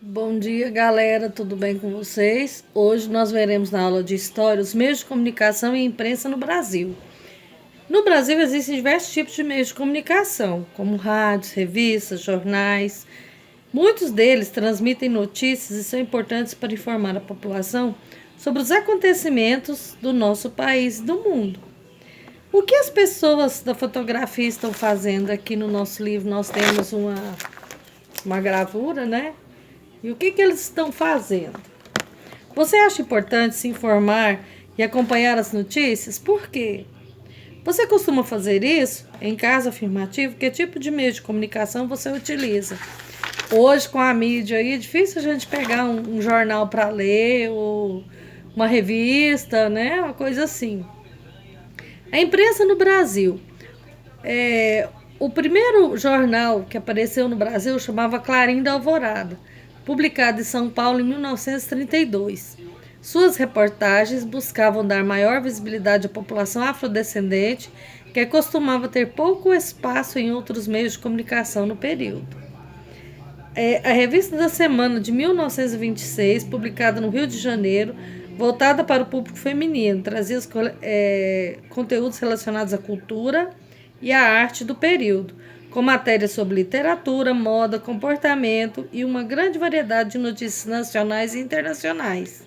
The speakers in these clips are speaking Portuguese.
Bom dia, galera, tudo bem com vocês? Hoje nós veremos na aula de História os meios de comunicação e imprensa no Brasil. No Brasil existem diversos tipos de meios de comunicação, como rádios, revistas, jornais. Muitos deles transmitem notícias e são importantes para informar a população sobre os acontecimentos do nosso país e do mundo. O que as pessoas da fotografia estão fazendo aqui no nosso livro? Nós temos uma gravura, né? E o que eles estão fazendo? Você acha importante se informar e acompanhar as notícias? Por quê? Você costuma fazer isso? Em caso afirmativo, que tipo de meio de comunicação você utiliza? Hoje, com a mídia aí, é difícil a gente pegar um jornal para ler ou uma revista, né? Uma coisa assim. A imprensa no Brasil. O primeiro jornal que apareceu no Brasil chamava Clarim da Alvorada, publicado em São Paulo em 1932. Suas reportagens buscavam dar maior visibilidade à população afrodescendente, que costumava ter pouco espaço em outros meios de comunicação no período. A Revista da Semana de 1926, publicada no Rio de Janeiro, voltada para o público feminino, trazia conteúdos relacionados à cultura e à arte do período, com matérias sobre literatura, moda, comportamento e uma grande variedade de notícias nacionais e internacionais.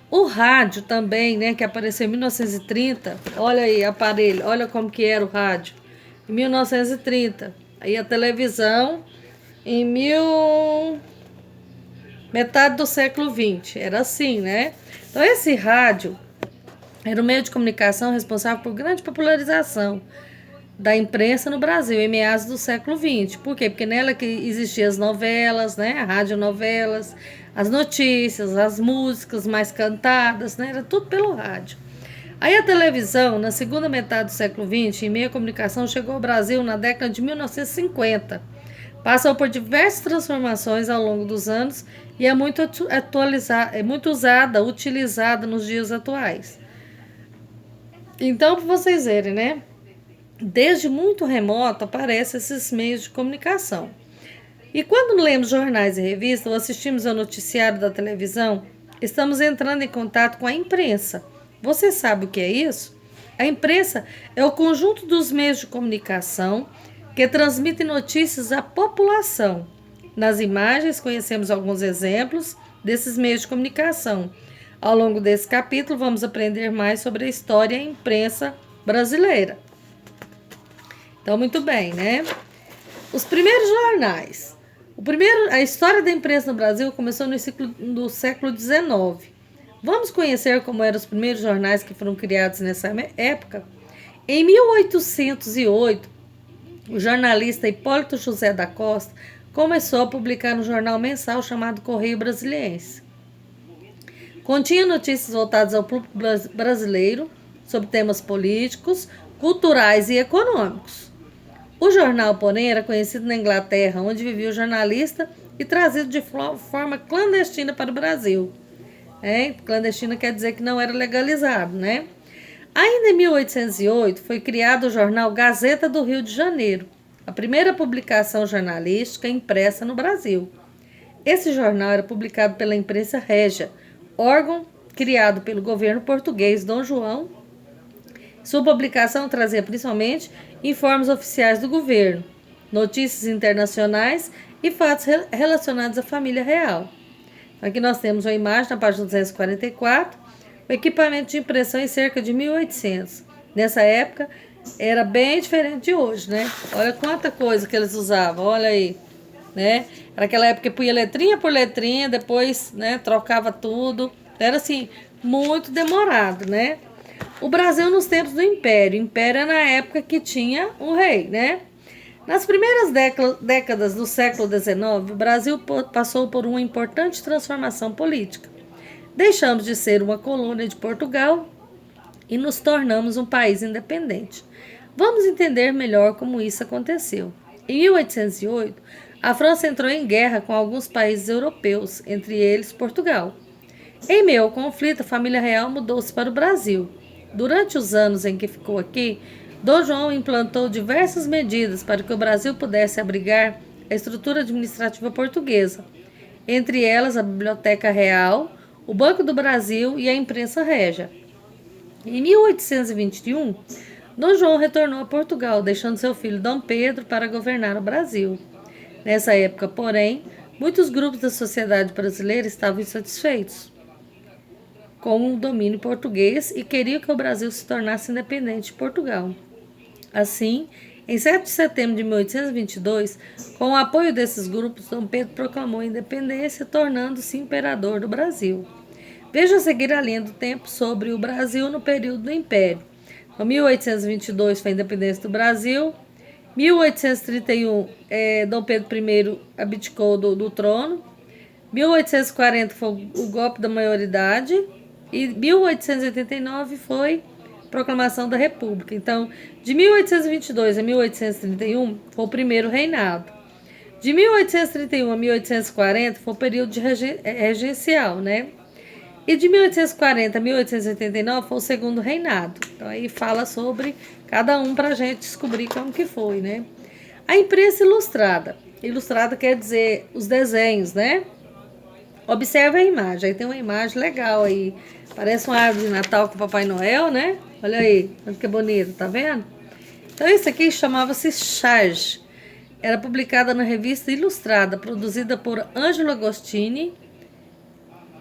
O rádio também, né, que apareceu em 1930, olha aí, aparelho, olha como que era o rádio, em 1930. Aí a televisão, em metade do século XX, era assim, né? Então esse rádio era um meio de comunicação responsável por grande popularização da imprensa no Brasil em meados do século XX. Por quê? Porque nela que existiam as novelas, né? Radionovelas, as notícias, as músicas mais cantadas, né? Era tudo pelo rádio. Aí a televisão, na segunda metade do século XX, em meio à comunicação, chegou ao Brasil na década de 1950. Passou por diversas transformações ao longo dos anos e é muito utilizada nos dias atuais. Então, para vocês verem, né? Desde muito remoto aparecem esses meios de comunicação. E quando lemos jornais e revistas ou assistimos ao noticiário da televisão, estamos entrando em contato com a imprensa. Você sabe o que é isso? A imprensa é o conjunto dos meios de comunicação que transmitem notícias à população. Nas imagens, conhecemos alguns exemplos desses meios de comunicação. Ao longo desse capítulo, vamos aprender mais sobre a história e a imprensa brasileira. Então, muito bem, né? Os primeiros jornais. A história da imprensa no Brasil começou no século XIX. Vamos conhecer como eram os primeiros jornais que foram criados nessa época? Em 1808, o jornalista Hipólito José da Costa começou a publicar um jornal mensal chamado Correio Brasiliense. Continha notícias voltadas ao público brasileiro sobre temas políticos, culturais e econômicos. O jornal, porém, era conhecido na Inglaterra, onde vivia o jornalista, e trazido de forma clandestina para o Brasil. Clandestina quer dizer que não era legalizado, né? Ainda em 1808 foi criado o jornal Gazeta do Rio de Janeiro, a primeira publicação jornalística impressa no Brasil. Esse jornal era publicado pela Imprensa Régia, órgão criado pelo governo português Dom João. Sua publicação trazia principalmente informes oficiais do governo, notícias internacionais e fatos relacionados à família real. Aqui nós temos uma imagem na página 244, o equipamento de impressão em cerca de 1800. Nessa época era bem diferente de hoje, né? Olha quanta coisa que eles usavam, olha aí, né? Era aquela época que punha letrinha por letrinha, depois, né, trocava tudo. Era assim, muito demorado, né? O Brasil nos tempos do Império. O Império é na época que tinha um rei, né? Nas primeiras décadas do século XIX, o Brasil passou por uma importante transformação política. Deixamos de ser uma colônia de Portugal e nos tornamos um país independente. Vamos entender melhor como isso aconteceu. Em 1808, a França entrou em guerra com alguns países europeus, entre eles Portugal. Em meio ao conflito, a família real mudou-se para o Brasil. Durante os anos em que ficou aqui, Dom João implantou diversas medidas para que o Brasil pudesse abrigar a estrutura administrativa portuguesa, entre elas a Biblioteca Real, o Banco do Brasil e a imprensa régia. Em 1821, Dom João retornou a Portugal, deixando seu filho Dom Pedro para governar o Brasil. Nessa época, porém, muitos grupos da sociedade brasileira estavam insatisfeitos com o domínio português e queriam que o Brasil se tornasse independente de Portugal. Assim, em 7 de setembro de 1822, com o apoio desses grupos, Dom Pedro proclamou a independência, tornando-se imperador do Brasil. Veja a seguir a linha do tempo sobre o Brasil no período do Império. Em 1822 foi a independência do Brasil. 1831, Dom Pedro I abdicou do trono. 1840 foi o golpe da maioridade. E 1889 foi a proclamação da República. Então, de 1822 a 1831 foi o primeiro reinado. De 1831 a 1840 foi o período de regencial, né? E de 1840 a 1889 foi o segundo reinado. Então aí fala sobre cada um para a gente descobrir como que foi, né? A imprensa ilustrada. Ilustrada quer dizer os desenhos, né? Observe a imagem. Aí tem uma imagem legal aí. Parece uma árvore de Natal com o Papai Noel, né? Olha aí, olha que bonito, tá vendo? Então isso aqui chamava-se Charge. Era publicada na revista Ilustrada, produzida por Ângelo Agostini,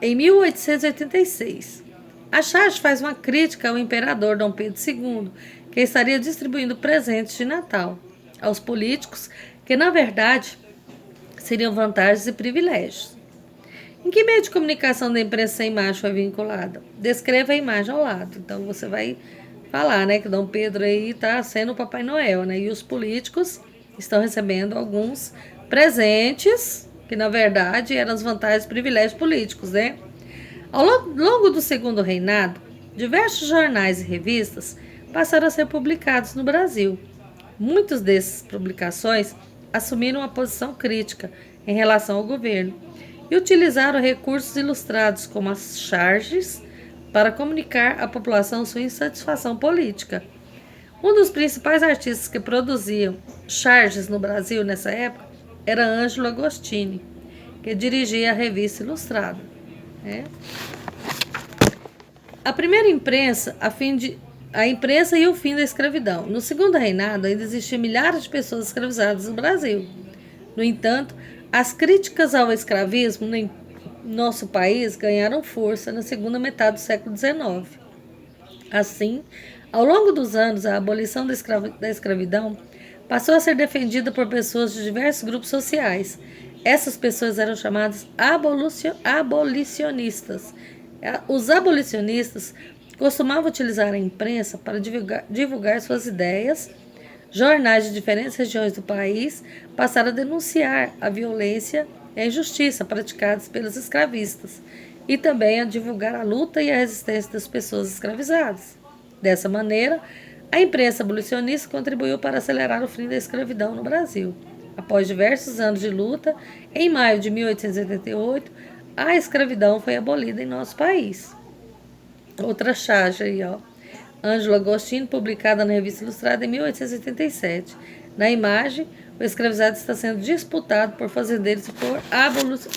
em 1886. A charge faz uma crítica ao imperador Dom Pedro II, que estaria distribuindo presentes de Natal aos políticos, que na verdade seriam vantagens e privilégios. Em que meio de comunicação da imprensa sem imagem foi vinculada? Descreva a imagem ao lado. Então você vai falar, né, que Dom Pedro aí está sendo o Papai Noel, né? E os políticos estão recebendo alguns presentes que na verdade eram as vantagens e privilégios políticos, né? Ao longo do segundo reinado, diversos jornais e revistas passaram a ser publicados no Brasil. Muitas dessas publicações assumiram uma posição crítica em relação ao governo e utilizaram recursos ilustrados como as charges para comunicar à população sua insatisfação política. Um dos principais artistas que produziam charges no Brasil nessa época era Ângelo Agostini, que dirigia a revista Ilustrada. A primeira imprensa, a imprensa e o fim da escravidão. No segundo reinado, ainda existiam milhares de pessoas escravizadas no Brasil. No entanto, as críticas ao escravismo no nosso país ganharam força na segunda metade do século XIX. Assim, ao longo dos anos, a abolição da escravidão passou a ser defendida por pessoas de diversos grupos sociais. Essas pessoas eram chamadas abolicionistas. Os abolicionistas costumavam utilizar a imprensa para divulgar suas ideias. Jornais de diferentes regiões do país passaram a denunciar a violência e a injustiça praticadas pelos escravistas e também a divulgar a luta e a resistência das pessoas escravizadas. Dessa maneira, a imprensa abolicionista contribuiu para acelerar o fim da escravidão no Brasil. Após diversos anos de luta, em maio de 1888, a escravidão foi abolida em nosso país. Outra charge aí, ó. Ângelo Agostini, publicada na Revista Ilustrada em 1887. Na imagem, o escravizado está sendo disputado por fazendeiros e por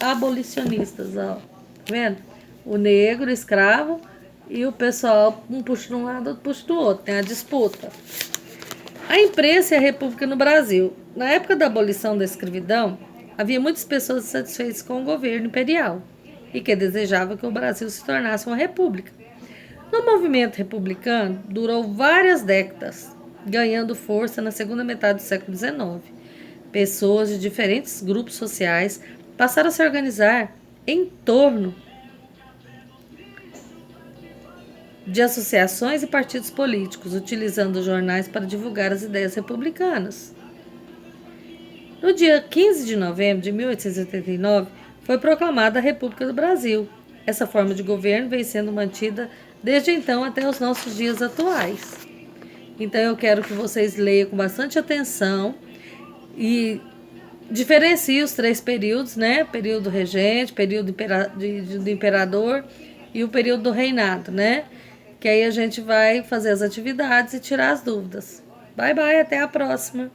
abolicionistas, ó. Tá vendo? O negro, o escravo, e o pessoal, um puxa de um lado, outro puxa do outro. Tem a disputa. A imprensa e a república no Brasil. Na época da abolição da escravidão, havia muitas pessoas insatisfeitas com o governo imperial e que desejavam que o Brasil se tornasse uma república. No movimento republicano, durou várias décadas, ganhando força na segunda metade do século XIX. Pessoas de diferentes grupos sociais passaram a se organizar em torno de associações e partidos políticos, utilizando jornais para divulgar as ideias republicanas. No dia 15 de novembro de 1889, foi proclamada a República do Brasil. Essa forma de governo vem sendo mantida desde então até os nossos dias atuais. Então eu quero que vocês leiam com bastante atenção e diferenciem os 3 períodos, né? Período regente, período do imperador e o período do reinado, né? Que aí a gente vai fazer as atividades e tirar as dúvidas. Bye, bye, até a próxima!